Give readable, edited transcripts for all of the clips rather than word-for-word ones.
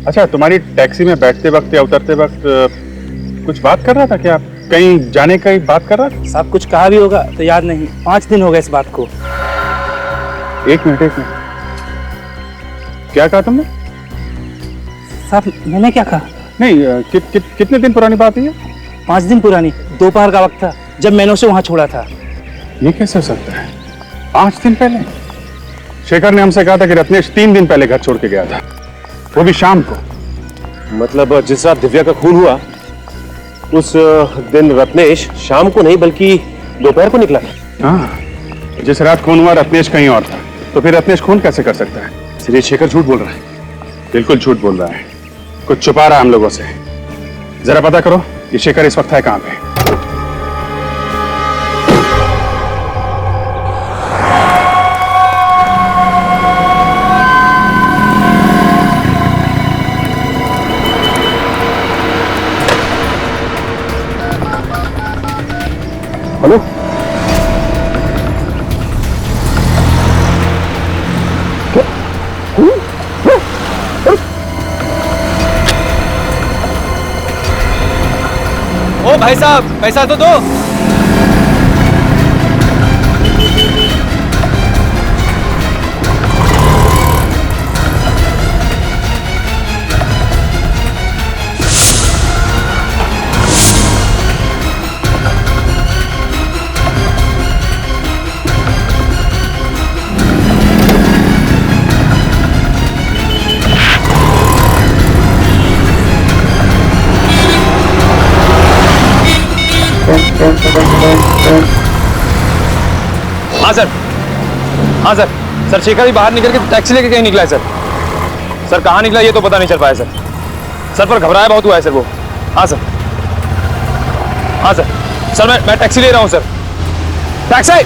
अच्छा, तुम्हारी टैक्सी में बैठते वक्त या उतरते वक्त कुछ बात कर रहा था क्या? कहीं जाने का बात कर रहा था? साहब कुछ कहा भी होगा तो याद नहीं, 5 दिन हो गए इस बात को। एक मिनट। क्या कहा तुमने? साहब मैंने क्या कहा? नहीं, कितने दिन पुरानी बात है ये? 5 दिन पुरानी, दोपहर का वक्त था जब मैंने उसे वहां छोड़ा था। ये कैसे हो सकता है? 5 दिन पहले? शेखर ने हमसे कहा था कि रत्नेश 3 दिन पहले घर छोड़ के गया था, वो भी शाम को। मतलब जिस रात दिव्या का खून हुआ उस दिन रत्नेश शाम को नहीं बल्कि दोपहर को निकला। हाँ, जिस रात खून हुआ रत्नेश कहीं और था, तो फिर रत्नेश खून कैसे कर सकता है? इसलिए शेखर झूठ बोल रहा है। बिल्कुल झूठ बोल रहा है, कुछ छुपा रहा है हम लोगों से। जरा पता करो ये शेखर इस वक्त है कहां पे। हेलो, ओ भाई साहब, पैसा तो दो। हाँ सर, हाँ सर। सर शेखर भी बाहर निकल के टैक्सी लेके कहीं निकला है सर। सर कहाँ निकला ये तो पता नहीं चल पाया सर। सर पर घबराया बहुत हुआ है सर वो। हाँ सर, हाँ सर। सर मैं टैक्सी ले रहा हूँ सर। टैक्सी।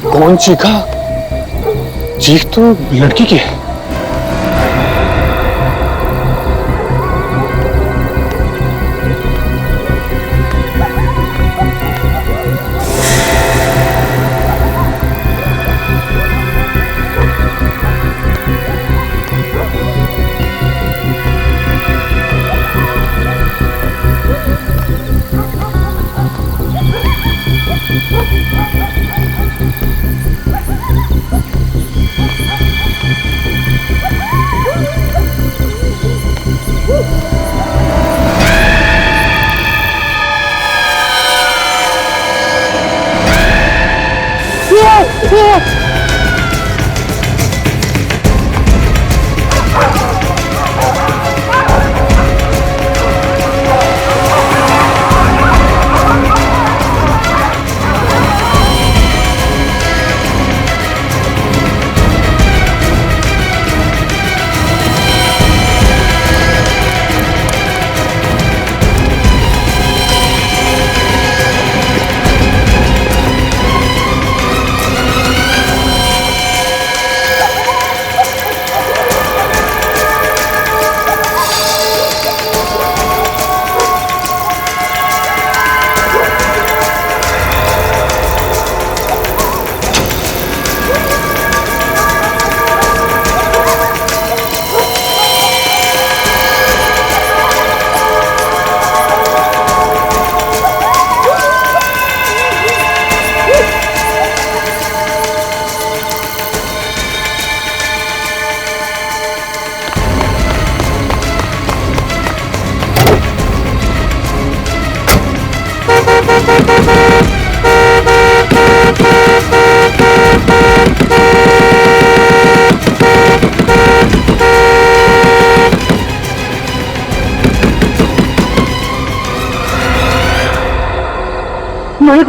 कौन चीखा? चीख तो लड़की की है।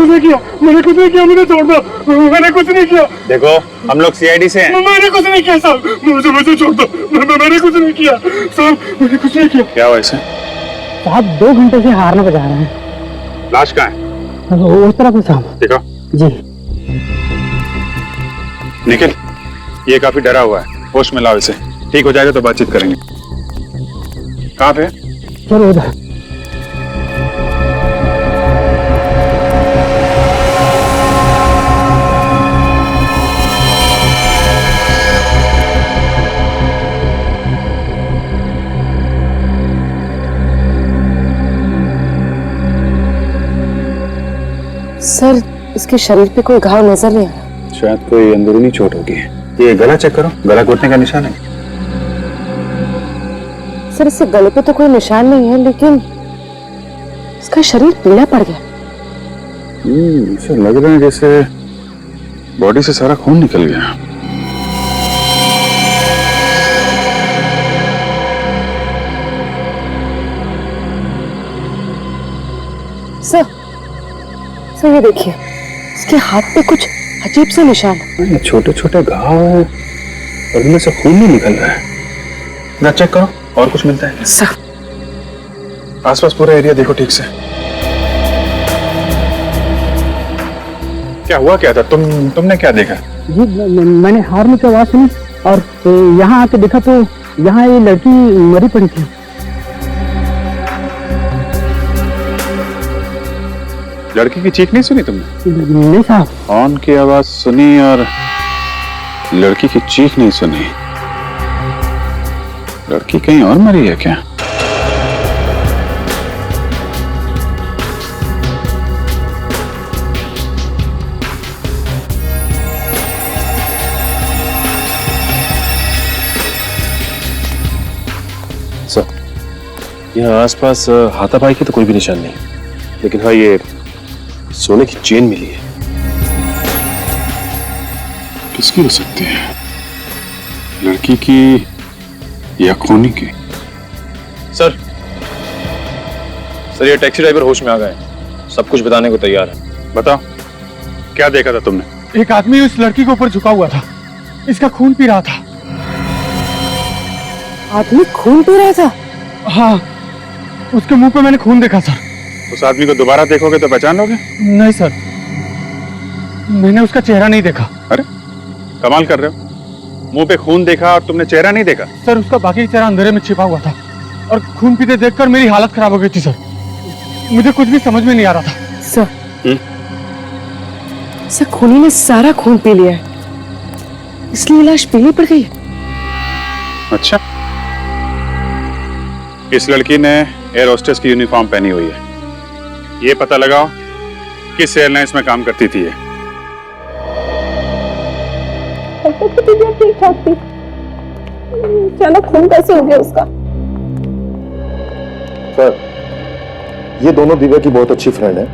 कुछ नहीं किया, मैंने कुछ नहीं किया, मुझे छोड़ दो, मैंने कुछ नहीं किया, देखो हम लोग सीआईडी से हैं। मैंने कुछ नहीं किया साहब, मुझे छोड़ दो, मैंने कुछ नहीं किया साहब, मैंने कुछ नहीं किया। क्या हुआ इसे? साहब 2 घंटे से हारन बजा रहे हैं। लाश कहाँ है? उस तरफ है साहब। देखो जी। निखिल, ये काफी डरा हुआ है, होश में लाओ इसे, ठीक हो जाएगा तो बातचीत करेंगे। कहाँ पे? चलो उधर। सर, इसके शरीर पे कोई घाव नजर नहीं आया। शायद कोई अंदरूनी चोट होगी। ये गला चेक करो, गला घोटने का निशान है। सर, इसके गले पे तो कोई निशान नहीं है, लेकिन इसका शरीर पीला पड़ गया। इसे लग रहा है जैसे बॉडी से सारा खून निकल गया। सर ये देखिए, इसके हाथ पे कुछ अजीब से निशान है। ये छोटे छोटे घाव है और इनमें से खून नहीं निकल रहा है। ना चेक करो, और कुछ मिलता है? सर, आसपास पूरा एरिया देखो ठीक से। क्या हुआ क्या था? तुमने क्या देखा? जी मैंने हारन की आवाज सुनी और यहाँ आके देखा तो यहाँ ये लड़की मरी पड़ी थी। लड़की की चीख नहीं सुनी तुमने? नहीं साहब। हॉर्न की आवाज सुनी और लड़की की चीख नहीं सुनी। लड़की कहीं और मरी है क्या? सर, यहाँ आसपास हाथापाई की तो कोई भी निशान नहीं, लेकिन हाँ ये सोने की चेन मिली है। किसकी हो सकती है? लड़की की या खूनी की? सर ये टैक्सी ड्राइवर होश में आ गए, सब कुछ बताने को तैयार है। बताओ, क्या देखा था तुमने? एक आदमी उस लड़की के ऊपर झुका हुआ था, इसका खून पी रहा था। आदमी खून पी रहा था? हाँ, उसके मुंह पे मैंने खून देखा सर। उस आदमी को दोबारा देखोगे तो पहचान लोगे? नहीं सर, मैंने उसका चेहरा नहीं देखा। अरे कमाल कर रहे हो, मुंह पे खून देखा और तुमने चेहरा नहीं देखा? सर, उसका बाकी चेहरा अंधेरे में छिपा हुआ था और खून पीते देखकर मेरी हालत खराब हो गई थी सर। मुझे कुछ भी समझ में नहीं आ रहा था। सर खूनी ने सारा खून पी लिया है, इसलिए लाश पीली पड़ गई। अच्छा, इस लड़की ने एयर होस्टेस की यूनिफॉर्म पहनी हुई है। ये पता लगाओ किस एयरलाइंस में काम करती थी ये। ठीक ठाक थी, चलो खून कैसे हो गया उसका? सर, ये दोनों दिव्या की बहुत अच्छी फ्रेंड है,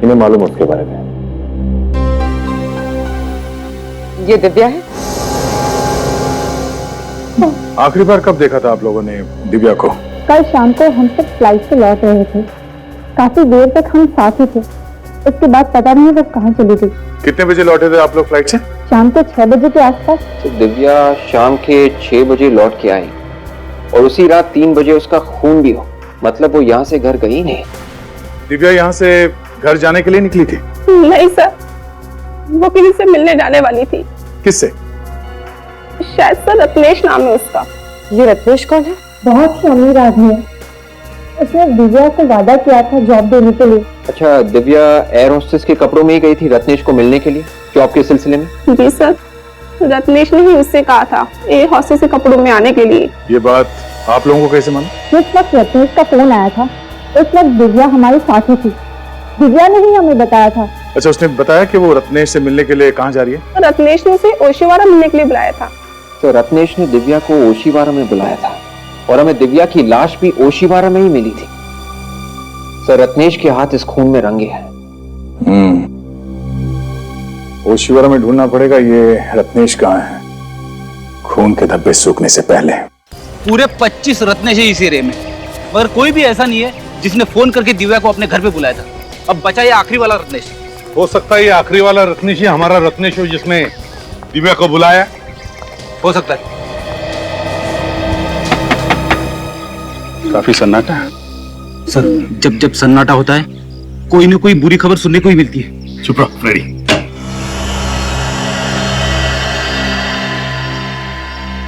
इन्हें मालूम है उसके बारे में। ये दिव्या है? आखिरी बार कब देखा था आप लोगों ने दिव्या को? कल शाम को हम सब फ्लाइट से लौट रहे थे, काफी देर तक हम साथ ही थे। उसके बाद पता नहीं वो कहाँ चली गई। कितने बजे लौटे थे आप लोग फ्लाइट से? शाम को 6 बजे के आसपास। तो दिव्या शाम के 6 बजे लौट के आई और उसी रात 3 बजे उसका खून भी हो, मतलब वो यहाँ से घर गई नहीं। दिव्या यहाँ से घर जाने के लिए निकली थी? नहीं सर, वो किसी से मिलने जाने वाली थी। किससे? शायद सर रत्नेश नाम है उसका। ये रत्नेश कौन है? बहुत ही अमीर आदमी है, उसने दिव्या से वादा किया था जॉब देने के लिए। अच्छा, दिव्या एयर होस्टेस के कपड़ों में ही गई थी रत्नेश को मिलने के लिए जॉब के सिलसिले में? जी सर, रत्नेश ने ही उससे कहा था एयर होस्टेस के कपड़ों में आने के लिए। ये बात आप लोगों को कैसे मालूम? जिस वक्त रत्नेश का फोन आया था उस वक्त दिव्या हमारे साथ ही थी, दिव्या ने ही हमें बताया था। अच्छा, उसने बताया कि वो रत्नेश से मिलने के लिए कहाँ जा रही है? तो रत्नेश ने उसे ओशिवारा मिलने के लिए बुलाया था। तो रत्नेश ने दिव्या को ओशिवारा में बुलाया था और हमें दिव्या की लाश भी ओशिवारा में ही मिली थी। सर, रत्नेश के हाथ इस खून में रंगे हैं। ओशिवारा में ढूंढना पड़ेगा ये रत्नेश कहाँ है, खून के धब्बे सूखने से पहले। पूरे 25 रत्नेश है इस एरिया में, मगर कोई भी ऐसा नहीं है जिसने फोन करके दिव्या को अपने घर पे बुलाया था। अब बचा ये आखिरी वाला रत्नेश। हो सकता है ये आखिरी वाला रत्नेश ही हमारा रत्नेश हो जिसने दिव्या को बुलाया। हो सकता है। काफी सन्नाटा है। सर जब जब सन्नाटा होता है कोई ना कोई बुरी खबर सुनने को ही मिलती है। चुप रहो फ्रेडी।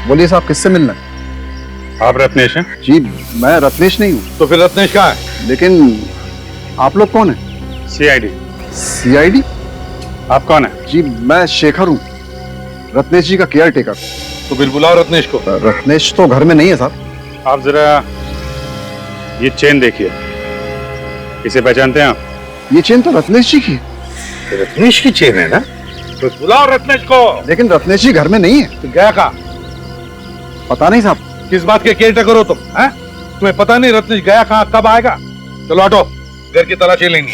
बोलिए साहब, किससे मिलना है? आप रत्नेश हैं? जी मैं रत्नेश नहीं हूँ। तो फिर रत्नेश कहाँ है? लेकिन आप लोग कौन है? सीआईडी। सीआईडी? आप कौन है? जी मैं शेखर हूँ, रत्नेश जी का केयर टेकर। तो फिर बुलाओ रत्नेश को। रत्नेश तो घर में नहीं है साहब। आप जरा ये चेन देखिए, इसे पहचानते हैं आप? ये चेन तो रत्नेश जी की। रत्नेश की चेन है ना? तो बुलाओ रत्नेश को। लेकिन रत्नेश जी घर में नहीं है। तो गया कहाँ? पता नहीं साहब। किस बात के केयर टेकर हो तुम? हैं? तुम्हें पता नहीं रत्नेश गया कहाँ, कब आएगा? चलो हटो, घर की तलाशी लेंगे।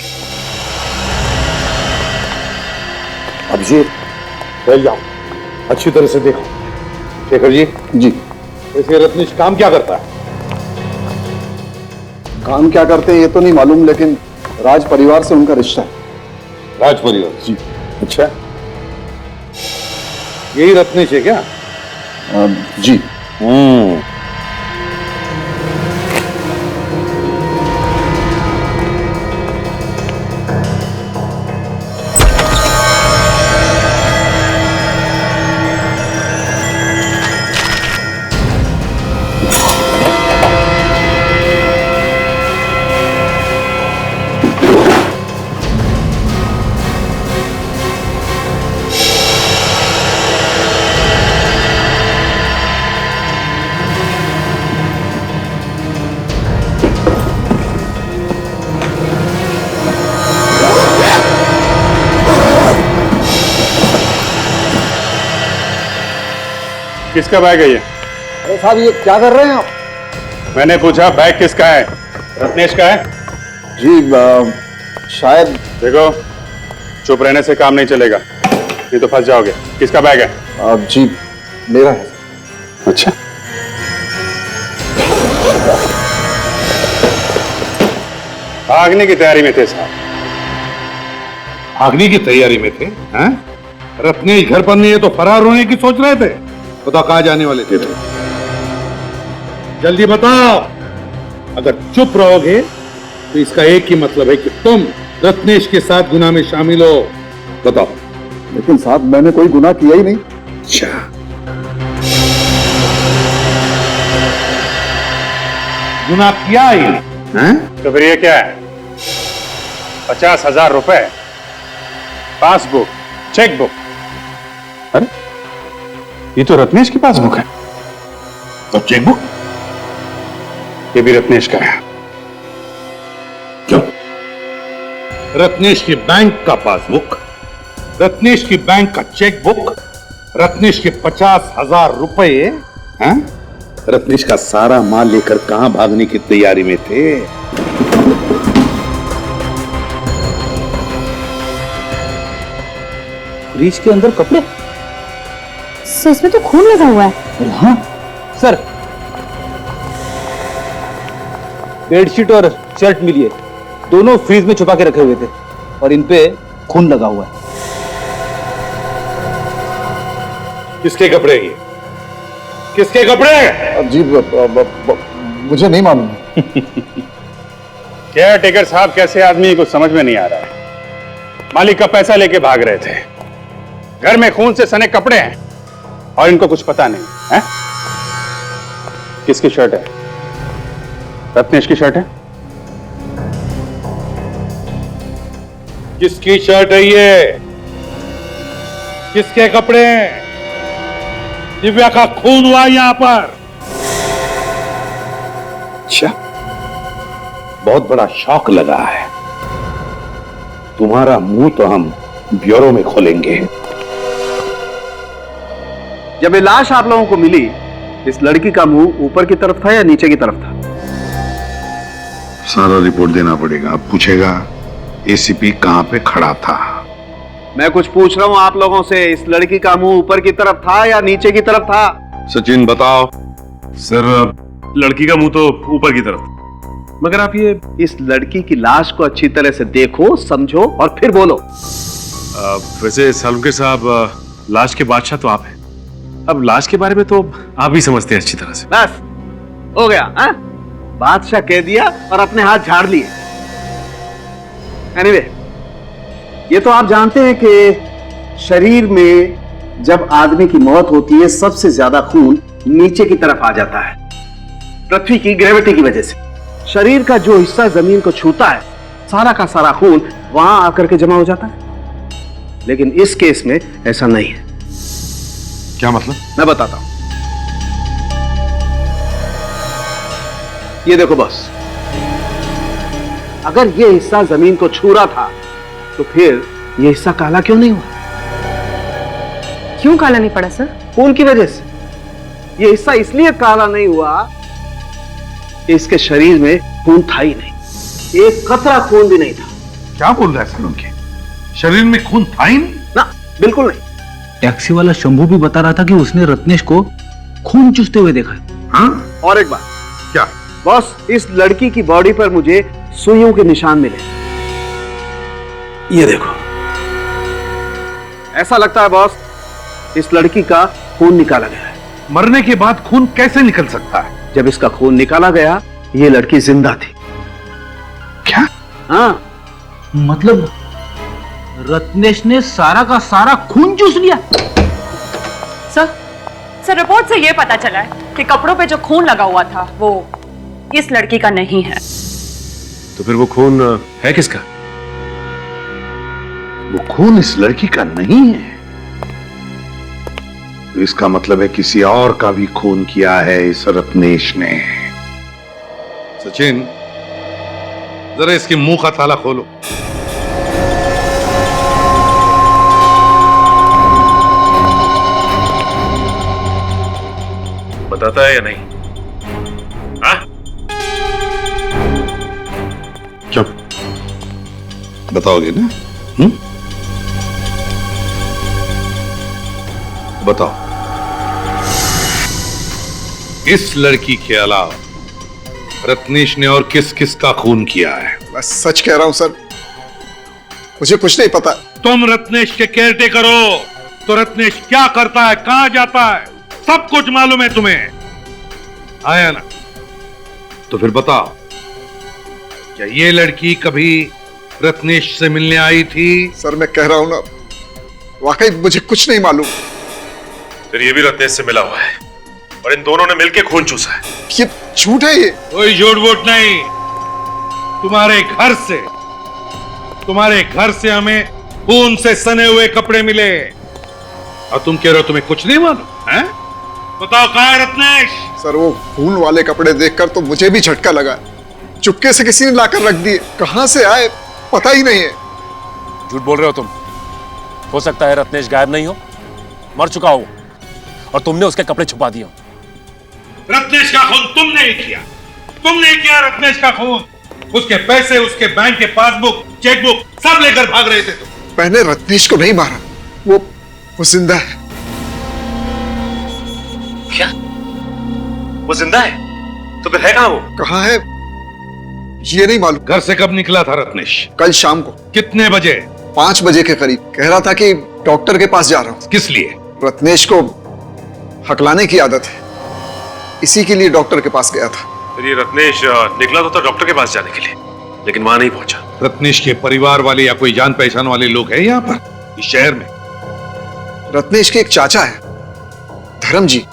अभिजीत बैठ जाओ, अच्छी तरह से देखो। शेखर जी। जी। वैसे रत्नेश काम क्या करता है? काम क्या करते हैं ये तो नहीं मालूम, लेकिन राज परिवार से उनका रिश्ता है। राज परिवार? जी। अच्छा, यही रत्नेश है क्या? जी। किसका बैग है ये? अरे साहब ये क्या कर रहे हैं आप? मैंने पूछा बैग किसका है? रत्नेश का है? जी शायद। देखो, चुप रहने से काम नहीं चलेगा, नहीं तो फंस जाओगे। किसका बैग है? जी मेरा है। अच्छा, भागने की तैयारी में थे साहब। भागने की तैयारी में थे? हैं? रत्नेश घर पर नहीं है तो फरार होने की सोच रहे थे? बताओ कहाँ जाने वाले थे? जल्दी बताओ। अगर चुप रहोगे तो इसका एक ही मतलब है कि तुम रत्नेश के साथ गुनाह में शामिल हो। बताओ। लेकिन साहब मैंने कोई गुनाह किया ही नहीं। अच्छा, गुनाह किया ही नहीं? तो फिर ये क्या है? 50,000 रुपए, पासबुक, चेकबुक। अरे ये तो रत्नेश की पासबुक है। तो चेकबुक? ये भी रत्नेश का है। क्यों? रत्नेश की बैंक का पासबुक, रत्नेश की बैंक का चेकबुक, रत्नेश के 50,000 रुपए। हैं? रत्नेश का सारा माल लेकर कहां भागने की तैयारी में थे? फ्रिज के अंदर कपड़े? सर इसमें तो खून लगा हुआ है। हाँ सर, बेडशीट और शर्ट मिली है, दोनों फ्रीज में छुपा के रखे हुए थे और इन पे खून लगा हुआ है। किसके कपड़े ये? किसके कपड़े? जी मुझे नहीं मालूम। केयर टेकर साहब कैसे आदमी को समझ में नहीं आ रहा है। मालिक का पैसा लेके भाग रहे थे, घर में खून से सने कपड़े हैं और इनको कुछ पता नहीं है। किसकी शर्ट है? रत्नेश की शर्ट है। किसकी शर्ट है ये? किसके कपड़े हैं? दिव्या का खून हुआ यहां पर। अच्छा, बहुत बड़ा शौक लगा है तुम्हारा। मुंह तो हम ब्यूरो में खोलेंगे। जब ये लाश आप लोगों को मिली, इस लड़की का मुंह ऊपर की तरफ था या नीचे की तरफ था? सारा रिपोर्ट देना पड़ेगा। अब पूछेगा एसीपी कहां पे खड़ा था। मैं कुछ पूछ रहा हूं आप लोगों से, इस लड़की का मुंह ऊपर की तरफ था या नीचे की तरफ था? सचिन बताओ। सर लड़की का मुंह तो ऊपर की तरफ। मगर आप ये इस लड़की की लाश को अच्छी तरह से देखो, समझो और फिर बोलो। वैसे सालुंके साहब, लाश के बादशाह तो आप हैं। अब लाश के बारे में तो आप भी समझते हैं अच्छी तरह से। बस हो गया, हाँ? बादशाह कह दिया और अपने हाथ झाड़ लिए। एनीवे, ये तो आप जानते हैं कि शरीर में जब आदमी की मौत होती है सबसे ज्यादा खून नीचे की तरफ आ जाता है, पृथ्वी की ग्रेविटी की वजह से। शरीर का जो हिस्सा जमीन को छूता है सारा का सारा खून वहां आकर के जमा हो जाता है, लेकिन इस केस में ऐसा नहीं है। क्या मतलब? मैं बताता हूं। ये देखो बॉस, अगर ये हिस्सा जमीन को छू रहा था तो फिर ये हिस्सा काला क्यों नहीं हुआ? क्यों काला नहीं पड़ा सर? खून की वजह से। ये हिस्सा इसलिए काला नहीं हुआ कि इसके शरीर में खून था ही नहीं, एक कतरा खून भी नहीं था। क्या बोल रहा है सालुंके? शरीर में खून था ही नहीं? ना, बिल्कुल नहीं। टैक्सी वाला शंभू भी बता रहा था कि उसने रत्नेश को खून चूसते हुए देखा है। हाँ? और एक बात। क्या? बॉस, इस लड़की की बॉडी पर मुझे सुइयों के निशान मिले। ये देखो, ऐसा लगता है बॉस इस लड़की का खून निकाला गया है। मरने के बाद खून कैसे निकल सकता है? जब इसका खून निकाला गया ये लड़की जिंदा थी। क्या? हाँ, मतलब रत्नेश ने सारा का सारा खून चूस लिया? सर रिपोर्ट से ये पता चला है कि कपड़ों पे जो खून लगा हुआ था वो इस लड़की का नहीं है। तो फिर वो खून है किसका? वो खून इस लड़की का नहीं है, तो इसका मतलब है किसी और का भी खून किया है इस रत्नेश ने। सचिन, जरा इसके मुंह का ताला खोलो। बताता है या नहीं? हाँ? चुप। बताओगे ना? बताओ। इस लड़की के अलावा रत्नेश ने और किस किस का खून किया है? मैं सच कह रहा हूं सर, मुझे कुछ नहीं पता। तुम रत्नेश के केयरटेकर हो, तो रत्नेश क्या करता है, कहां जाता है, सब कुछ मालूम है तुम्हें, आया ना? तो फिर बताओ, क्या ये लड़की कभी रत्नेश से मिलने आई थी? सर मैं कह रहा हूं ना, वाकई मुझे कुछ नहीं मालूम। फिर ये भी रत्नेश से मिला हुआ है और इन दोनों ने मिलकर खून चूसा है। ये झूठ है। ये कोई झूठ वूठ नहीं। तुम्हारे घर से हमें खून से सने हुए कपड़े मिले और तुम कह रहे हो तुम्हें कुछ नहीं मालूम है? बताओ कहां है रत्नेश? सर वो खून वाले कपड़े देखकर तो मुझे भी झटका लगा। चुपके से किसी ने लाकर रख दिए, कहां से आए पता ही नहीं है। झूठ बोल रहे हो तुम। हो सकता है रत्नेश गायब नहीं हो, मर चुका हो और तुमने उसके कपड़े छुपा दिए हो। रत्नेश का खून तुमने किया रत्नेश का खून। उसके पैसे, उसके बैंक के पासबुक, चेकबुक सब लेकर भाग रहे थे तुम। मैंने रत्नेश को नहीं मारा, वो जिंदा है। क्या? वो जिंदा है? तो फिर है कहां वो? कहां है ये नहीं मालूम। घर से कब निकला था रत्नेश? कल शाम को। कितने बजे? 5 बजे के करीब। कह रहा था कि डॉक्टर के पास जा रहा हूं। किस लिए? रत्नेश को हकलाने की आदत है, इसी के लिए डॉक्टर के पास गया था। फिर ये रत्नेश निकला तो डॉक्टर के पास जाने के लिए, लेकिन वहां नहीं पहुंचा। रत्नेश के परिवार वाले या कोई जान पहचान वाले लोग हैं यहाँ पर इस शहर में? रत्नेश के एक चाचा है, धर्म जी,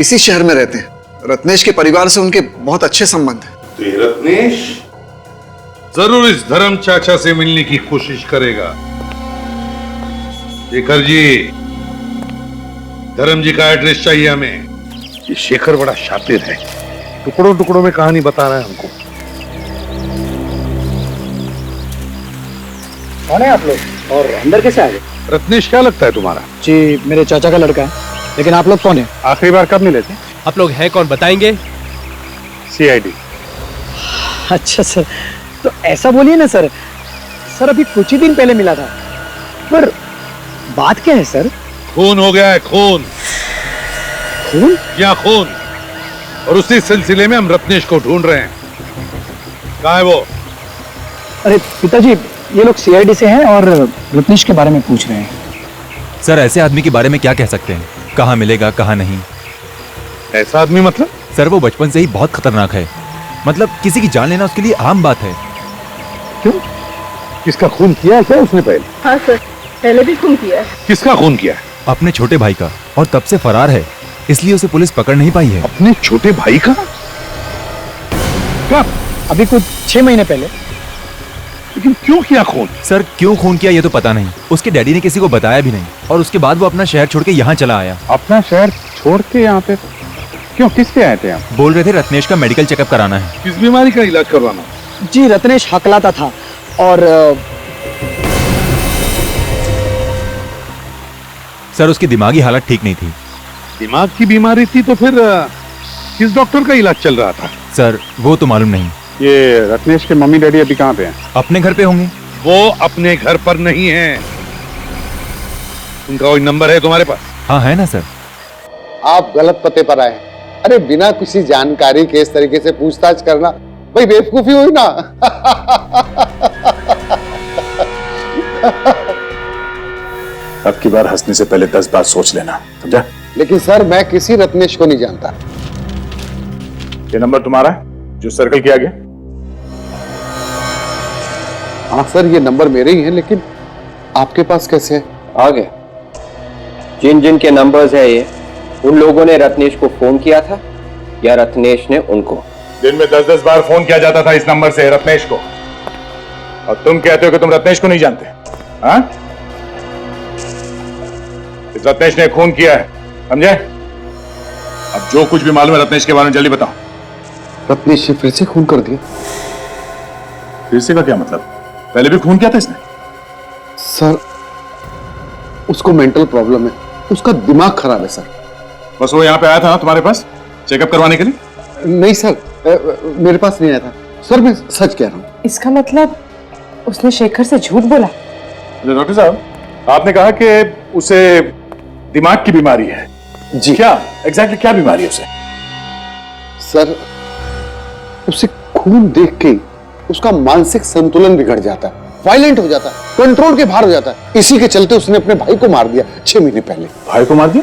इसी शहर में रहते हैं। रत्नेश के परिवार से उनके बहुत अच्छे संबंध हैं। तो ये रत्नेश जरूर इस धर्म चाचा से मिलने की कोशिश करेगा। शेखर जी, धर्म जी का एड्रेस चाहिए हमें। ये शेखर बड़ा शातिर है, टुकड़ों टुकड़ों में कहानी बता रहा है हमको। कौन है आप लोग और अंदर कैसे आ गए? रत्नेश क्या लगता है तुम्हारा? जी मेरे चाचा का लड़का है, लेकिन आप लोग कौन है? आखिरी बार कब मिले थे? आप लोग हैं कौन बताएंगे? CID। अच्छा सर, तो ऐसा बोलिए ना सर। सर अभी कुछ ही दिन पहले मिला था, पर बात क्या है सर? खून हो गया है, खून। खून? क्या खून? और उसी सिलसिले में हम रत्नेश को ढूंढ रहे हैं। कहाँ है वो? अरे पिताजी, ये लोग सीआईडी से हैं और रत्नेश के बारे में पूछ रहे हैं। सर ऐसे आदमी के बारे में क्या कह सकते हैं? कहाँ मिलेगा कहाँ नहीं। ऐसा आदमी मतलब? सर वो बचपन से ही बहुत खतरनाक है। मतलब किसी की जान लेना उसके लिए आम बात है। क्यों? किसका खून किया है क्या उसने पहले? हाँ सर, पहले भी खून किया है। किसका खून किया है? अपने छोटे भाई का, और तब से फरार है, इसलिए उसे पुलिस पकड़ नहीं पाई है। अपने छोटे भाई का? कब? अभी कुछ 6 महीने पहले। लेकिन क्यों किया खून? सर क्यों खून किया ये तो पता नहीं। उसके डैडी ने किसी को बताया भी नहीं, और उसके बाद वो अपना शहर छोड़ के यहाँ चला आया। अपना शहर छोड़ के यहाँ पे क्यों? किस लिए आए थे आप? बोल रहे थे रत्नेश का मेडिकल चेकअप कराना है। किस बीमारी का इलाज करवाना? जी, रत्नेश हकलाता था और सर उसकी दिमागी हालत ठीक नहीं थी। दिमाग की बीमारी थी तो फिर किस डॉक्टर का इलाज चल रहा था? सर वो तो मालूम नहीं। ये रत्नेश के मम्मी डैडी अभी कहाँ पे हैं? अपने घर पे होंगे। वो अपने घर पर नहीं है। उनका कोई नंबर है तुम्हारे पास? हाँ है ना सर। आप गलत पते पर आए। अरे बिना किसी जानकारी के इस तरीके से पूछताछ करना भाई बेवकूफी हुई ना। अब की बार हंसने से पहले 10 बार सोच लेना, समझा? लेकिन सर मैं किसी रत्नेश को नहीं जानता। ये नंबर तुम्हारा है जो सर्कल किया गया? हाँ सर, ये नंबर मेरे ही है, लेकिन आपके पास कैसे है? आ गए। जिन जिन के नंबर्स है ये, उन लोगों ने रत्नेश को फोन किया था या रत्नेश ने उनको? दिन में 10-10 बार फोन किया जाता था इस नंबर से रत्नेश को, और तुम कहते हो कि तुम रत्नेश को नहीं जानते? हाँ? इस रत्नेश ने खून किया है, समझे? अब जो कुछ भी मालूम है रत्नेश के बारे में जल्दी बताओ। रत्नेश ने फिर से खून कर दिया? फिर से का क्या मतलब? पहले भी खून किया था इसने? सर उसको मेंटल प्रॉब्लम है, उसका दिमाग खराब है सर। बस वो यहाँ पे आया था ना तुम्हारे पास चेकअप करवाने के लिए? नहीं सर, मेरे पास नहीं आया था सर, मैं सच कह रहा हूँ। इसका मतलब उसने शेखर से झूठ बोला? डॉक्टर साहब, आपने कहा कि उसे दिमाग की बीमारी है। जी। क्या एग्जैक्टली क्या बीमारी है उसे? सर उसे खून देख के उसका मानसिक संतुलन बिगड़ जाता है, वायलेंट हो जाता है, कंट्रोल के बाहर हो जाता है। इसी के चलते उसने अपने भाई को मार दिया 6 महीने पहले। भाई को मार दिया?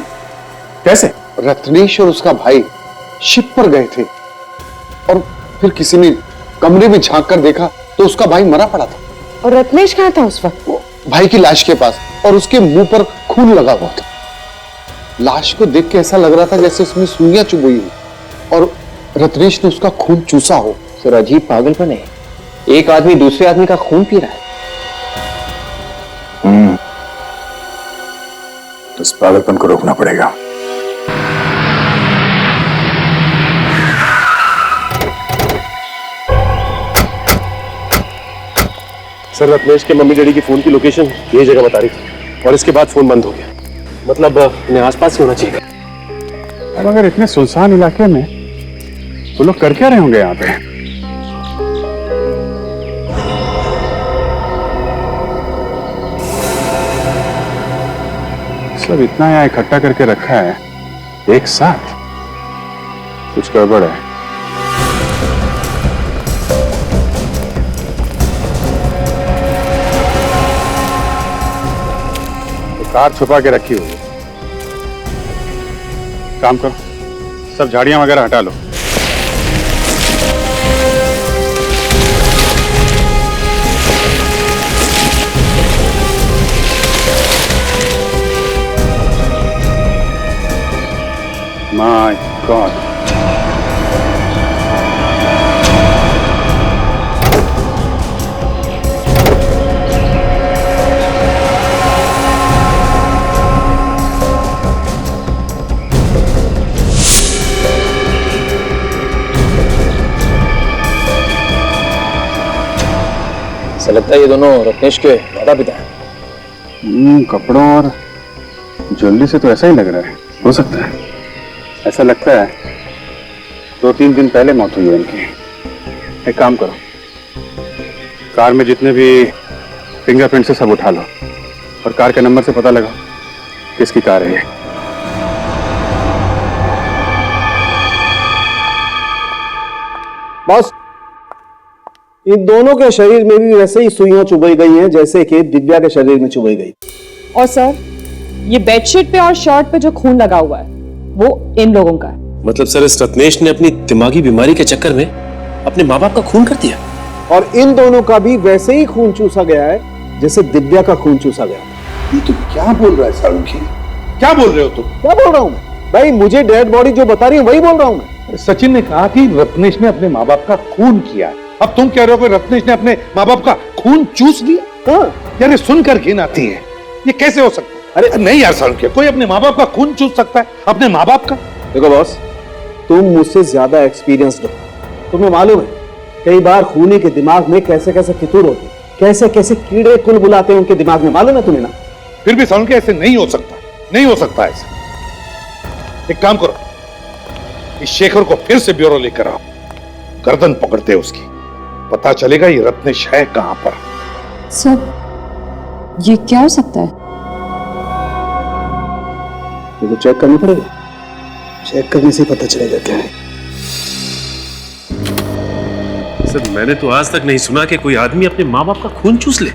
कैसे? रत्नेश और उसका भाई शिप पर गए थे और फिर किसी ने कमरे में झांक कर देखा तो उसका भाई मरा पड़ा था। और रत्नेश कहाँ था उस वक्त? भाई की लाश के पास, और उसके मुंह पर खून लगा हुआ था। लाश को देख के ऐसा लग रहा था जैसे उसमें सुइयां चुभई हो और रत्नेश ने उसका खून चूसा हो। सर अजीब पागलपन है, एक आदमी दूसरे आदमी का खून पी रहा है। तो इस पागलपन को रोकना पड़ेगा। सर रत्नेश के मम्मी डैडी की फोन की लोकेशन यही जगह बता रही थी, और इसके बाद फोन बंद हो गया। मतलब इन्हें आसपास ही होना चाहिए। अब अगर इतने सुनसान इलाके में तो लोग कर क्या रहे होंगे यहाँ पे? सब इतना यहाँ इकट्ठा करके रखा है एक साथ, कुछ गड़बड़ है। तो कार छुपा के रखी हुई है। काम करो, सब झाड़ियां वगैरह हटा लो। My God. ऐसा लगता है ये दोनों रत्नेश के माता पिता हैं। कपड़ों और ज्वेलरी से तो ऐसा ही लग रहा है। हो सकता है, ऐसा लगता है 2-3 दिन पहले मौत हुई है इनकी। एक काम करो, कार में जितने भी फिंगरप्रिंट से सब उठा लो और कार के नंबर से पता लगाओ किसकी कार है ये। बॉस, इन दोनों के शरीर में भी वैसे ही सुइयां चुभई गई हैं जैसे कि दिव्या के शरीर में चुभई गई। और सर, ये बेडशीट पे और शर्ट पे जो खून लगा हुआ है वो इन लोगों का है। मतलब सर इस रत्नेश ने अपनी दिमागी बीमारी के चक्कर में अपने माँ बाप का खून कर दिया। और इन दोनों का भी वैसे ही खून चूसा गया है जैसे दिव्या का खून चूसा गया। ये तो क्या बोल रहा है सालुंखी? क्या बोल रहे हो तुम? क्या बोल रहा हूँ मैं भाई? मुझे डेड बॉडी जो बता रही है वही बोल रहा हूँ मैं। सचिन ने कहा कि रत्नेश ने अपने माँ बाप का खून किया। अब तुम कह रहे हो कि रत्नेश ने अपने माँ बाप का खून चूस लिया? हाँ यार ये सुनकर घिन आती है। ये कैसे हो सकता है? अरे नहीं यार सालुंखी, कोई अपने माँ बाप का खून चूस सकता है? अपने माँ बाप का? देखो बॉस, तुम मुझसे ज्यादा एक्सपीरियंस्ड हो। तुम्हें मालूम है कई बार खूनी के दिमाग में कैसे कैसे फितूर होते हैं, कैसे कैसे कीड़े कुल बुलाते हैं उनके दिमाग में, मालूम है तुम्हें ना? फिर भी सालुंखी ऐसे नहीं हो सकता, नहीं हो सकता ऐसे। एक काम करो, इस शेखर को फिर से ब्यूरो लेकर आओ, गर्दन पकड़ते हैं उसकी, पता चलेगा ये रत्नेश है कहां पर। सर, ये क्या हो सकता है? ये तो चेक करना पड़ेगा, चेक करने से पता चलेगा क्या है। सर मैंने तो आज तक नहीं सुना कि कोई आदमी अपने माँ बाप का खून चूस ले।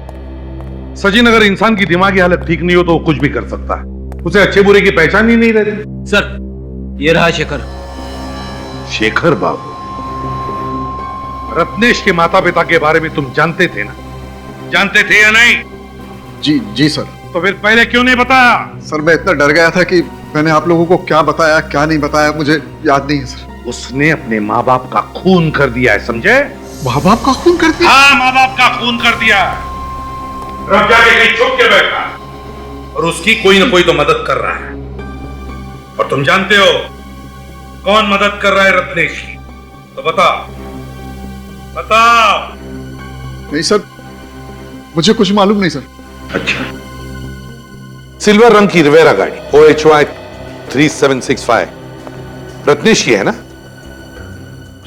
सचिन, अगर इंसान की दिमागी हालत ठीक नहीं हो तो वो कुछ भी कर सकता है, उसे अच्छे बुरे की पहचान ही नहीं रहती। सर, ये रहा शेखर। शेखर बाबू, रत्नेश के माता पिता के बारे में तुम जानते थे ना? जानते थे या नहीं? जी सर। तो फिर पहले क्यों नहीं बताया? सर मैं इतना डर गया था कि मैंने आप लोगों को क्या बताया क्या नहीं बताया मुझे याद नहीं है सर। उसने अपने माँ बाप का खून कर दिया है, समझे? माँ बाप का खून कर दिया? हाँ, माँ बाप का खून कर दिया। रब जाके कहीं छुप के बैठा और उसकी कोई ना कोई तो मदद कर रहा है। और तुम जानते हो कौन मदद कर रहा है रत्नेश की? तो बताओ बताओ। नहीं सर, मुझे कुछ मालूम नहीं सर। अच्छा, सिल्वर रंग की रिवेरा गाड़ी OHY 3765 रत्नेश की है ना?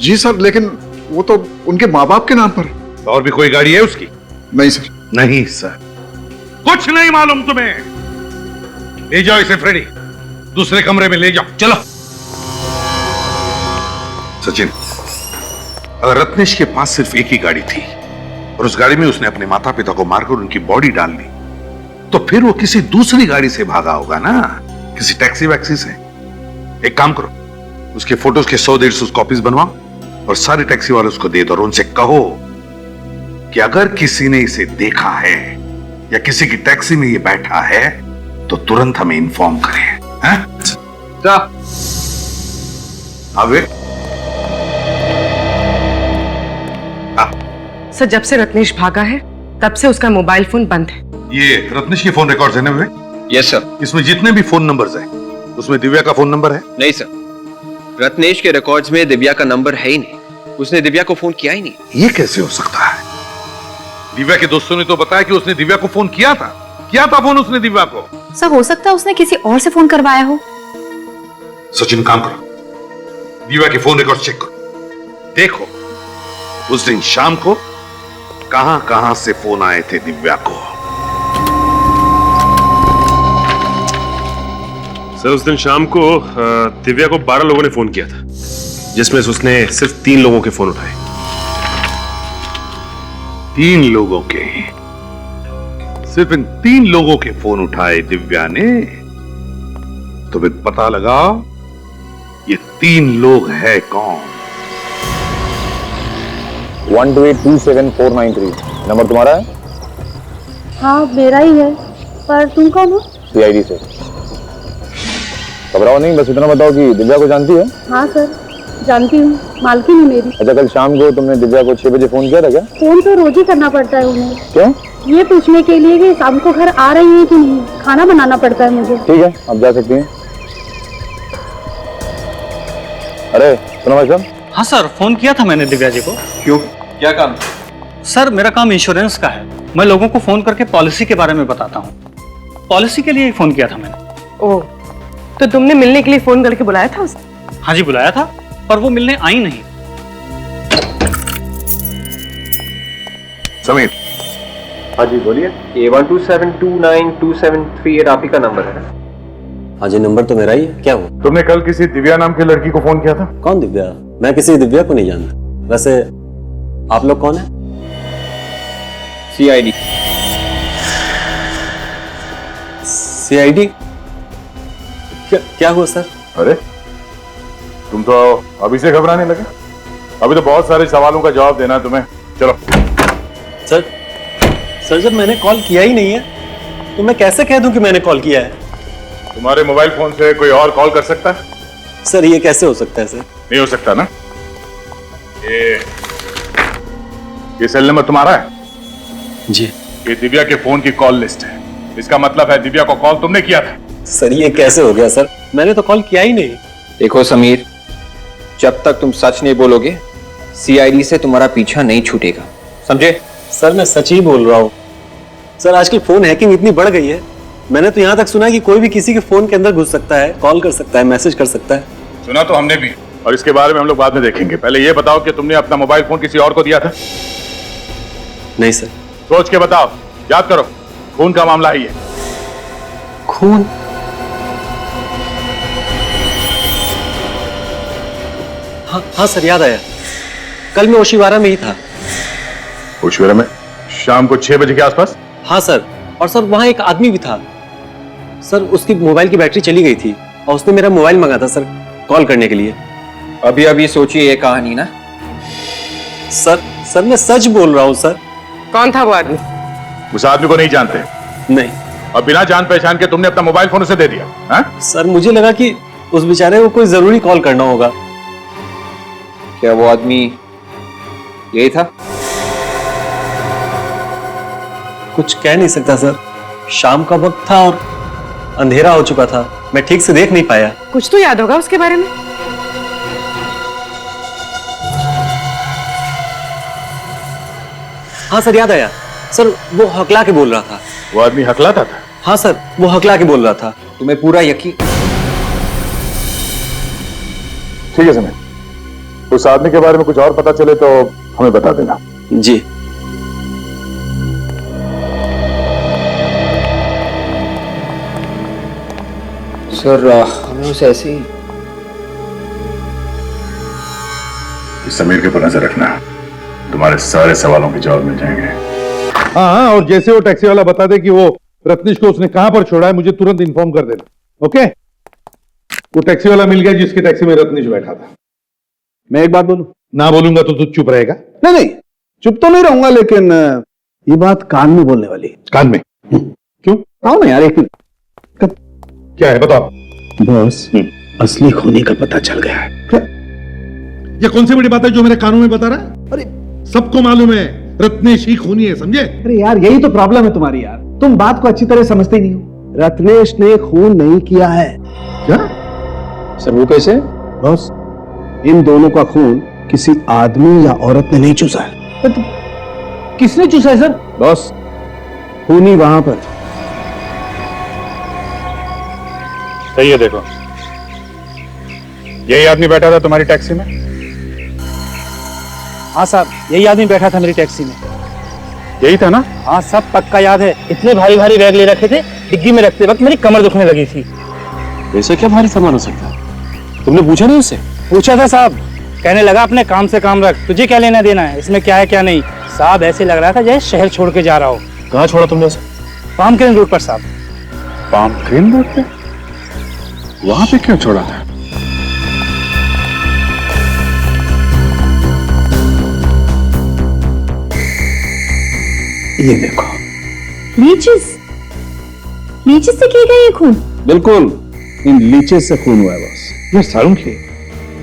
जी सर, लेकिन वो तो उनके माँ बाप के नाम पर। और भी कोई गाड़ी है उसकी? नहीं सर। नहीं सर, कुछ नहीं मालूम तुम्हें। ले जाओ इसे फ्रेडी, दूसरे कमरे में ले जाओ, चलो। सचिन, अगर रत्नेश के पास सिर्फ एक ही गाड़ी थी और उस गाड़ी में उसने अपने माता पिता को मारकर उनकी बॉडी डाल ली, तो फिर वो किसी दूसरी गाड़ी से भागा होगा ना, किसी टैक्सी वैक्सी से। एक काम करो, उसके फोटोज के 100-150 कॉपीज बनवाओ और सारे टैक्सी वालों को दे दो और उनसे कहो कि अगर किसी ने इसे देखा है या किसी की टैक्सी में ये बैठा है तो तुरंत हमें इन्फॉर्म करें। हैं? अबे सर, जब से रत्नेश भागा है तब से उसका मोबाइल फोन बंद है। ये रत्नेश के फोन रिकॉर्ड्स है ना वे? Yes sir. इसमें जितने भी फोन नंबर्स हैं उसमें दिव्या का फोन नंबर है? नहीं सर, रत्नेश के रिकॉर्ड्स में दिव्या का नंबर है ही नहीं। उसने दिव्या को फोन किया ही नहीं। ये कैसे हो सकता है? दिव्या के दोस्तों ने तो बताया कि उसने दिव्या को फोन किया था फोन उसने दिव्या को। सर, हो सकता है उसने किसी और से फोन करवाया हो। सचिन, काम करो, दिव्या के फोन रिकॉर्ड चेक करो, देखो उस दिन शाम को कहां कहां से फोन आए थे दिव्या को। सर उस दिन शाम को दिव्या को 12 लोगों ने फोन किया था, जिसमें से उसने सिर्फ 3 लोगों के फोन उठाए। 3 लोगों के? सिर्फ इन 3 लोगों के फोन उठाए दिव्या ने? तो फिर पता लगाओ ये 3 लोग है कौन? 1282749 नंबर तुम्हारा है? हाँ, मेरा ही है, पर तुम कौन हो? CID से। घबराओ नहीं, बस इतना बताओ कि दिव्या को जानती है? हाँ सर, जानती हूँ, मालकिन है मेरी। अच्छा, कल शाम को तुमने दिव्या को 6 बजे फोन किया था क्या? फोन तो रोज ही करना पड़ता है उन्हें। क्यों? ये पूछने के लिए कि शाम को घर आ रही है कि नहीं, खाना बनाना पड़ता है मुझे। ठीक है, आप जा सकती हैं। अरे सुनो भाई साहब। हाँ सर, फोन किया था मैंने दिव्या जी को। क्यों? क्या काम? सर, मेरा काम इंश्योरेंस का है। मैं लोगों को फोन करके पॉलिसी के बारे में बताता हूँ। पॉलिसी के लिए ही फोन किया था मैंने। ओह, तो तुमने मिलने के लिए फोन करके बुलाया था उसे? हाँ जी, बुलाया था, पर वो मिलने आई नहीं। समीर। हाँ जी बोलिए। A127292738 आप ही का नंबर है? हाँ जी, नंबर तो मेरा ही है। क्या हुआ? तुमने कल किसी दिव्या नाम की लड़की को फोन किया था? कौन दिव्या? मैं किसी दिव्या को नहीं जानता। वैसे आप लोग कौन है? सीआईडी। सीआईडी? क्या हुआ सर? अरे तुम तो अभी से घबराने लगे। अभी तो बहुत सारे सवालों का जवाब देना है तुम्हें। चलो। सर जब मैंने कॉल किया ही नहीं है तो मैं कैसे कह दूं कि मैंने कॉल किया है? तुम्हारे मोबाइल फोन से कोई और कॉल कर सकता है? सर ये कैसे हो सकता है सर? नहीं हो सकता ना। ये सेल नंबर तुम्हारा है? जी। ये दिव्या के फोन की कॉल लिस्ट है। इसका मतलब है दिव्या को कॉल तुमने किया था। सर ये कैसे हो गया सर? मैंने तो कॉल किया ही नहीं। देखो समीर, जब तक तुम सच नहीं बोलोगे सीआईडी से तुम्हारा पीछा नहीं छूटेगा, समझे? सर मैं सच ही बोल रहा हूँ। सर आजकल फोन हैकिंग इतनी बढ़ गई है, मैंने तो यहाँ तक सुना है कि कोई भी किसी के फोन के अंदर घुस सकता है, कॉल कर सकता है, मैसेज कर सकता है। सुना तो हमने भी, और इसके बारे में हम लोग बाद में देखेंगे। पहले ये बताओ कि तुमने अपना मोबाइल फोन किसी और को दिया था? नहीं सर। सोच के बताओ, याद करो, खून का मामला है ये। खून? हाँ सर याद आया, कल मैं ओशिवारा में ही था। ओशिवारा में? शाम को 6 बजे के आसपास? हाँ सर, और सर वहां एक आदमी भी था। सर उसकी मोबाइल की बैटरी चली गई थी और उसने मेरा मोबाइल मंगा था सर कॉल करने के लिए। अभी अभी सोचिए ये कहानी ना। सर मैं सच बोल रहा हूँ सर। कौन था वो आदमी? उस आदमी को नहीं जानते? नहीं। और बिना जान पहचान के तुमने अपना मोबाइल फोन उसे दे दिया? हाँ? सर मुझे लगा कि उस बेचारे को कोई जरूरी कॉल करना होगा। क्या वो आदमी यही था? कुछ कह नहीं सकता सर, शाम का वक्त था और अंधेरा हो चुका था, मैं ठीक से देख नहीं पाया। कुछ तो याद होगा उसके बारे में। हाँ सर याद आया, सर वो हकला के बोल रहा था। वो आदमी हकलाता था? हाँ सर वो हकला के बोल रहा था। तुम्हें पूरा यकीन? ठीक है समय, उस आदमी के बारे में कुछ और पता चले तो हमें बता देना। जी। सर हमें उसे ऐसे ही समीर के ऊपर नजर रखना, तुम्हारे सारे सवालों के जवाब मिल जाएंगे। हाँ, और जैसे वो टैक्सी वाला बता दे कि वो रत्नेश को उसने कहां पर छोड़ा है, मुझे तुरंत इन्फॉर्म कर देना। ओके? वो टैक्सी वाला मिल गया जिसके टैक्सी में रत्नेश बैठा था। मैं एक बात बोलूं? ना बोलूंगा तो तू चुप रहेगा? नहीं, चुप तो नहीं रहूंगा, लेकिन ये बात कान में बोलने वाली। कान में? क्यों? आओ ना यार एक मिनट। क्या है बताओ। बॉस, असली खूनी का पता चल गया है। ये कौन सी बड़ी बात है जो मेरे कानों में बता रहा है? अरे सबको मालूम है रत्नेश ही खूनी है, समझे? अरे यार यही तो प्रॉब्लम है तुम्हारी यार, तुम बात को अच्छी तरह समझते ही नहीं हो। रत्नेश ने खून नहीं किया है। क्या? सर वो कैसे? बॉस, इन दोनों का खून किसी आदमी या औरत ने नहीं चूसा है। तो किसने चूसा है सर? बॉस, खूनी वहां पर। सही है, देखो यही आदमी बैठा था तुम्हारी टैक्सी में? हाँ साहब, यही आदमी बैठा था मेरी टैक्सी में। यही था ना? हाँ सब पक्का याद है। इतने भारी भारी बैग ले रखे थे, डिग्गी में रखते वक्त मेरी कमर दुखने लगी थी। वैसे क्या भारी सामान हो सकता है? तुमने पूछा नहीं उससे? पूछा था साहब, कहने लगा अपने काम से काम रख, तुझे क्या लेना देना है इसमें, क्या है क्या नहीं। साहब ऐसे लग रहा था जैसे शहर छोड़ के जा रहा हो। कहाँ छोड़ा तुमने उसे? पाम क्रेन रोड पर साहब। पाम क्रेन रोड पे? वहां पे क्यों छोड़ा था? ये देखो, लीचेस से किए गए ये खून? बिल्कुल इन लीचेस से खून हुआ है बॉस। ये सारुंखे,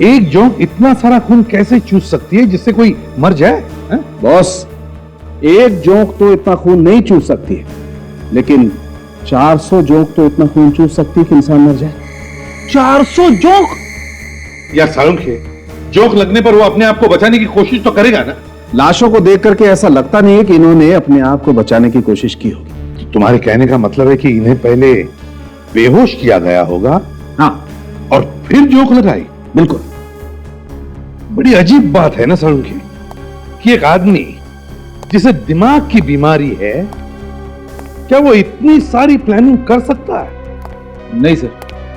एक जोंक इतना सारा खून कैसे चूस सकती है जिससे कोई मर जाए? बॉस, एक जोंक तो इतना खून नहीं चूस सकती है, लेकिन 400 जोंक तो इतना खून चूस सकती है कि इंसान मर जाए। 400 जोंक? यार सारुंखे, जोंक लगने पर वो अपने आप को बचाने की कोशिश तो करेगा ना? लाशों को देख करके ऐसा लगता नहीं है कि इन्होंने अपने आप को बचाने की कोशिश की होगी। तुम्हारे कहने का मतलब है कि इन्हें पहले बेहोश किया गया होगा, हाँ, और फिर जोंक लगाई? बिल्कुल। बड़ी अजीब बात है ना सारुंखे कि एक आदमी जिसे दिमाग की बीमारी है, क्या वो इतनी सारी प्लानिंग कर सकता है? नहीं सर,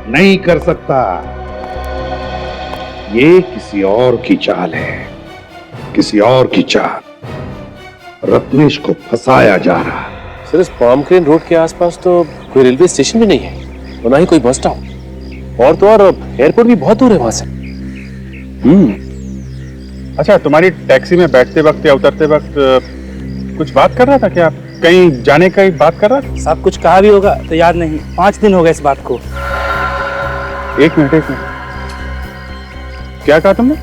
नहीं कर सकता। ये किसी और की चाल है, किसी और की चाल। रत्नेश को फंसाया जा रहा है। सर इस पॉमक्रेन रोड के आसपास तो कोई रेलवे स्टेशन भी नहीं है और ना ही कोई बस स्टॉप, और तो और एयरपोर्ट भी बहुत दूर है वहां से। अच्छा, तुम्हारी टैक्सी में बैठते वक्त या उतरते वक्त कुछ बात कर रहा था क्या? कहीं जाने का बात कर रहा था? सब कुछ कहा भी होगा तो याद नहीं, 5 दिन हो गए इस बात को। एक मिनट क्या कहा तुमने?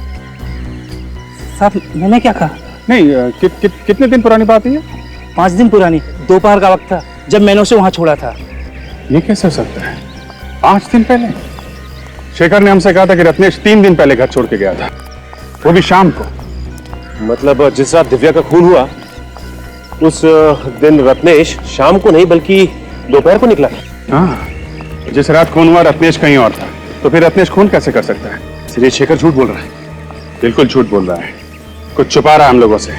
साहब मैंने क्या कहा? नहीं, कितने दिन पुरानी बात है ये? 5 दिन पुरानी, दोपहर का वक्त था जब मैंने उसे वहां छोड़ा था। ये कैसे हो सकता है? 5 दिन पहले? शेखर ने हमसे कहा था कि रत्नेश 3 दिन पहले घर छोड़ के गया था, वो भी शाम को। मतलब जिस रात दिव्या का खून हुआ उस दिन रत्नेश शाम को नहीं बल्कि दोपहर को निकला। हाँ, जिस रात खून हुआ रत्नेश कहीं और था, तो फिर रत्नेश खून कैसे कर सकता है? इसलिए शेखर झूठ बोल रहा है, बिल्कुल झूठ बोल रहा है, कुछ छुपा रहा है हम लोगों से।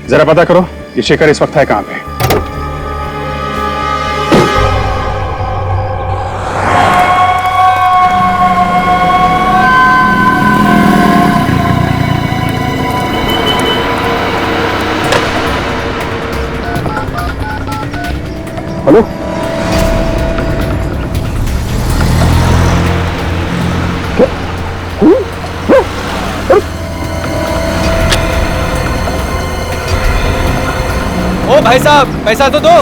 जरा पता करो ये शेखर इस वक्त है कहां पे। हेलो, ओ भाई साहब, पैसा तो दो।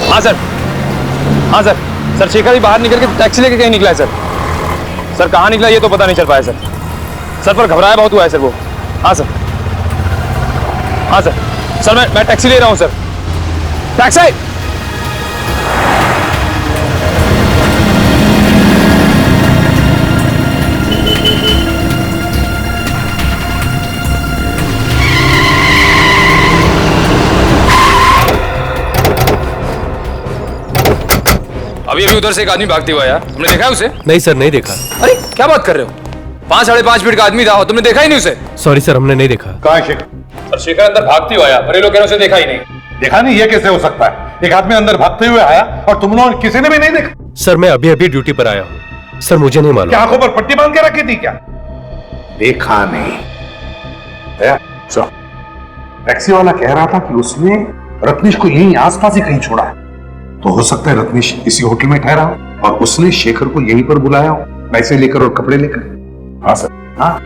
हाँ सर, हाँ सर। सर शेखर भी बाहर निकल के टैक्सी लेके कहीं निकला है सर। सर कहाँ निकला ये तो पता नहीं चल पाया सर। सर पर घबराया बहुत हुआ है सर वो। हाँ सर, हाँ सर। सर मैं टैक्सी ले रहा हूँ सर। टैक्सी। अभी अभी उधर से एक आदमी भागते हुआ यार, तुमने देखा है उसे? नहीं सर, नहीं देखा। अरे क्या बात कर रहे हो? 5 साढ़े 5 फीट का आदमी था, तुमने देखा ही नहीं उसे? सॉरी सर, हमने नहीं देखा। कहाँ है शेखर? सर शेखर अंदर भागती हुआ आया, पर ये लोग कह रहे उसे देखा ही नहीं। देखा नहीं? ये कैसे हो सकता है? एक आदमी अंदर भागते हुए आया और तुम लोग किसी ने भी नहीं देखा? सर मैं अभी अभी ड्यूटी पर आया हूँ सर, मुझे नहीं मालूम। क्या आंखों पर पट्टी बांध के रखी थी क्या? देखा नहीं? टैक्सी वाला कह रहा था कि उसने रत्नेश को यहीं आसपास ही कहीं छोड़ा है, तो हो सकता है रत्नेश इसी होटल में ठहरा हो और उसने शेखर को यहीं पर बुलाया हो, पैसे लेकर और कपड़े लेकर। हाँ सर, हाँ।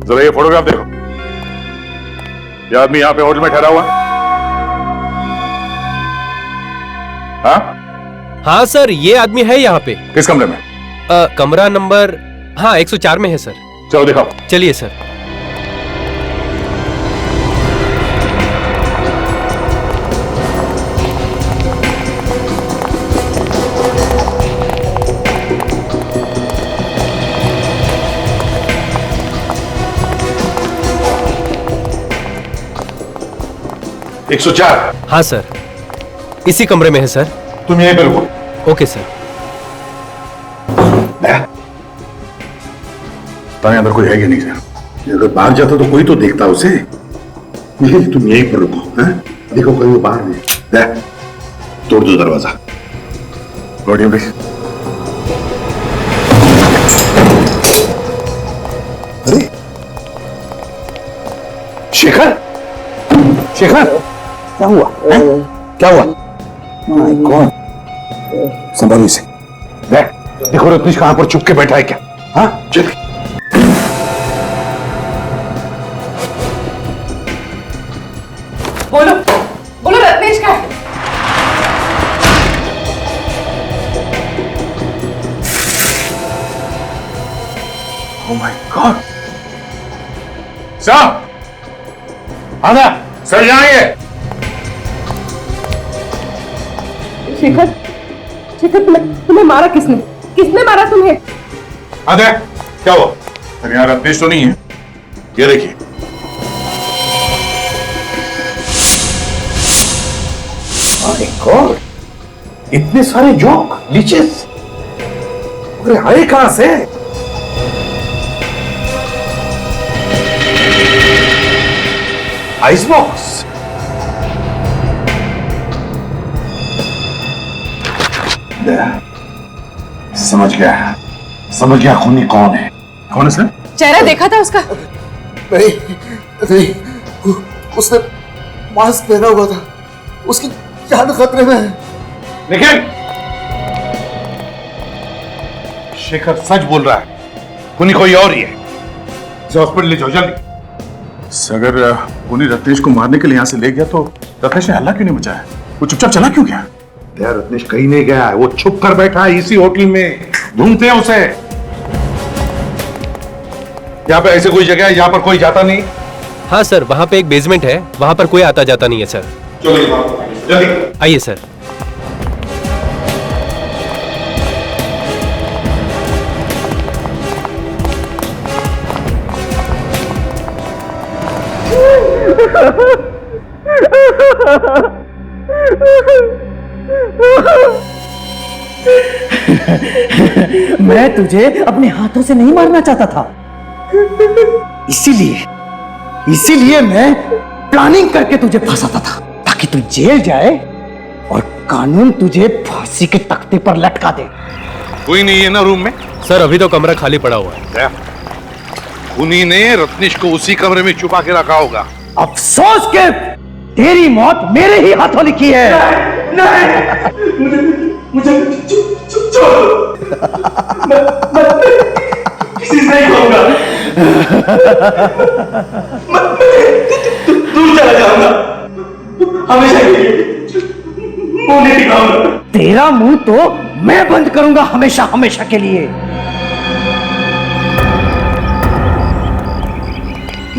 जरा ये फोटोग्राफ देखो, ये आदमी यहाँ पे होटल में ठहरा हुआ है। हाँ हाँ सर, ये आदमी है यहाँ पे। किस कमरे में? कमरा नंबर 104 में है सर। चलो दिखाओ। चलिए सर। एक 104। हाँ सर, इसी कमरे में है सर। तुम यहीं पे रुको। Okay sir. ताने अंदर कोई है कि नहीं सर? अगर बाहर जाता तो कोई तो देखता उसे। नहीं, तुम यहीं पर रुको। हैं? देखो कहीं वो बाहर नहीं। तोड़ दो दरवाजा। प्लीज। अरे शेखर, शेखर क्या हुआ? क्या हुआ? कौन? संभालो इसे। देखो रत्नेश कहां पर चुप के बैठा है क्या? हाँ चल। बोलो बोलो, रत्नेश का है? Oh my God! सर, आना सर, यहाँ आइए। शेखर, शेखर तुम्हें मारा किसने? किसने मारा तुम्हें? आना, क्या हुआ? सर यहाँ रत्नेश तो नहीं है। ये देखिए, माय गॉड, इतने सारे जोक लीचेस, अरे आए कहां से? आइस बॉक्स, समझ गया खूनी कौन है। कौन है सर? चेहरा देखा था उसका? नहीं नहीं, उसने मास्क पहना हुआ था, उसकी जान खतरे में है। लेकिन शेखर सच बोल रहा है, खूनी कोई और ही है। इसे हॉस्पिटल ले जाओ जल्दी। अगर खूनी रत्नेश को मारने के लिए यहाँ से ले गया तो रत्नेश ने हल्ला क्यों नहीं मचाया? वो चुपचाप चला क्यों गया? यार रत्नेश कहीं नहीं गया है, वो छुप कर बैठा है इसी होटल में, ढूंढते हैं उसे। यहाँ पे ऐसे कोई जगह है जहाँ पर कोई जाता नहीं? हाँ सर, वहाँ पे एक बेसमेंट है, वहाँ पर कोई आता जाता नहीं है सर। चलो जल्दी आइए सर। मैं तुझे अपने हाथों से नहीं मारना चाहता था, इसीलिए मैं प्लानिंग करके तुझे फंसाता था, ताकि तू जेल जाए और कानून तुझे फांसी के तख्ते पर लटका दे। कोई नहीं है ना रूम में? सर अभी तो कमरा खाली पड़ा हुआ है। खूनी ने रत्नेश को उसी कमरे में छुपा के रखा होगा। अफसोस के तेरी मौत मेरे ही हाथों लिखी है। मुझे किसी से नहीं कहूंगा, दूर चला जाऊंगा हमेशा के लिए, मुंह नहीं दिखाऊंगा। तेरा मुंह तो मैं बंद करूंगा हमेशा हमेशा के लिए।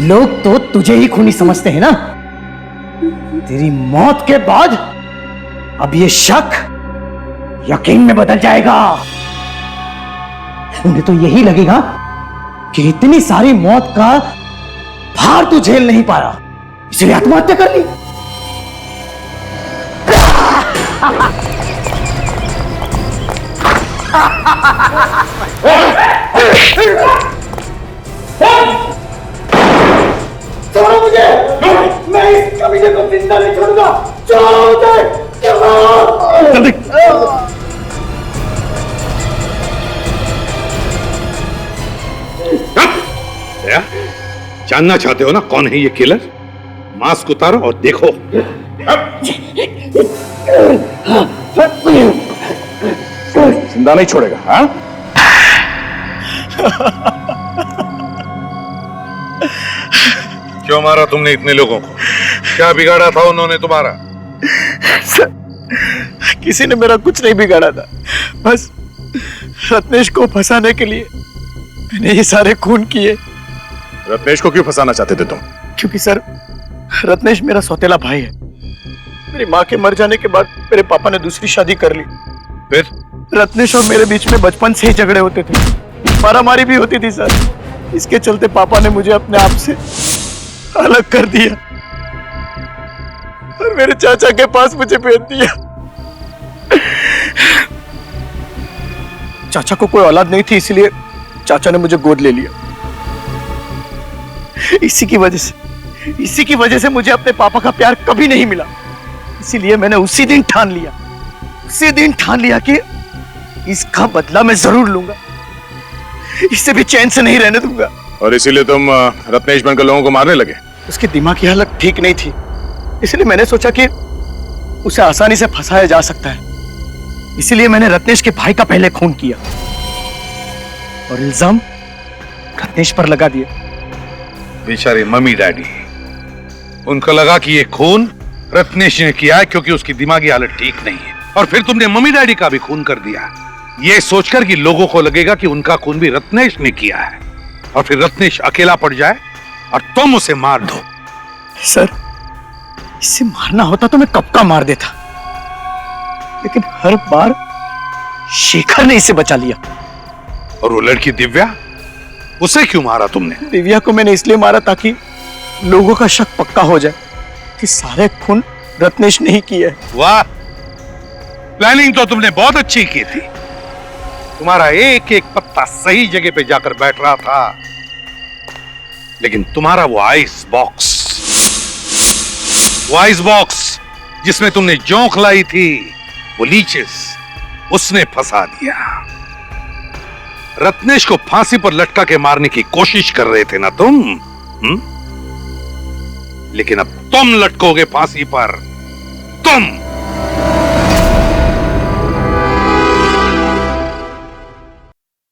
लोग तो तुझे ही खूनी समझते हैं ना। तेरी मौत के बाद अब ये शक यकीन में बदल जाएगा। उन्हें तो यही लगेगा कि इतनी सारी मौत का भार तू झेल नहीं पा रहा, इसलिए आत्महत्या कर ली। छोड़ो मुझे, मैं इस कमीने को जिंदा नहीं छोड़ूंगा। छोड़ो मुझे, जल्दी। जानना चाहते हो ना कौन है ये किलर? मास्क उतारो और देखो। जिंदा नहीं छोड़ेगा। हाँ, क्यों मारा तुमने इतने लोगों को? क्या बिगाड़ा था उन्होंने तुम्हारा? सर, किसी ने मेरा कुछ नहीं बिगाड़ा था, बस रत्नेश को फंसाने के लिए मैंने ये सारे खून किए। रत्नेश को क्यों फंसाना चाहते थे तुम? क्योंकि सर, रत्नेश मेरा सौतेला भाई है। मेरी माँ के मर जाने के बाद मेरे पापा ने दूसरी शादी कर ली। फिर रत्नेश और मेरे बीच में बचपन से ही झगड़े होते थे, मारामारी भी होती थी सर। इसके चलते पापा ने मुझे अपने आप से अलग कर दिया और मेरे चाचा के पास मुझे भेज दिया। चाचा को कोई औलाद नहीं थी, इसलिए चाचा ने मुझे गोद ले लिया। इसी की वजह से मुझे अपने पापा का प्यार कभी नहीं मिला। इसीलिए मैंने उसी दिन ठान लिया कि इसका बदला मैं जरूर लूंगा, इससे भी चैन से नहीं रहने दूंगा। और इसीलिए तुम रत्नेश बनकर लोगों को मारने लगे? उसकी दिमाग की हालत ठीक नहीं थी, इसलिए मैंने सोचा कि उसे आसानी से फंसाया जा सकता है। इसीलिए मैंने रत्नेश के भाई का पहले खून किया और इल्जाम रत्नेश पर लगा दिया। बेचारे मम्मी डैडी, उनको लगा कि ये खून रत्नेश ने किया है क्योंकि उसकी दिमागी हालत ठीक नहीं है, और फिर तुमने मम्मी डैडी का भी खून कर दिया, ये सोचकर कि लोगों को लगेगा कि उनका खून भी रत्नेश ने किया है, और फिर रत्नेश अकेला पड़ जाए और तुम उसे मार दो। सर, इसे मारना होता तो मैं कब का मार देता, लेकिन हर बार शेखर ने इसे बचा लिया। और वो लड़की दिव्या, उसे क्यों मारा तुमने? दिव्या को मैंने इसलिए मारा ताकि लोगों का शक पक्का हो जाए कि सारे खून रत्नेश ने ही किया है। वाह, प्लानिंग तो तुमने बहुत अच्छी की थी। तुम्हारा एक एक पत्ता सही जगह पे जाकर बैठ रहा था, लेकिन तुम्हारा वो आइस बॉक्स जिसमें तुमने जोंक लाई थी, वो लीचेस, उसने फंसा दिया। रत्नेश को फांसी पर लटका के मारने की कोशिश कर रहे थे ना तुम? लेकिन अब तुम लटकोगे फांसी पर, तुम।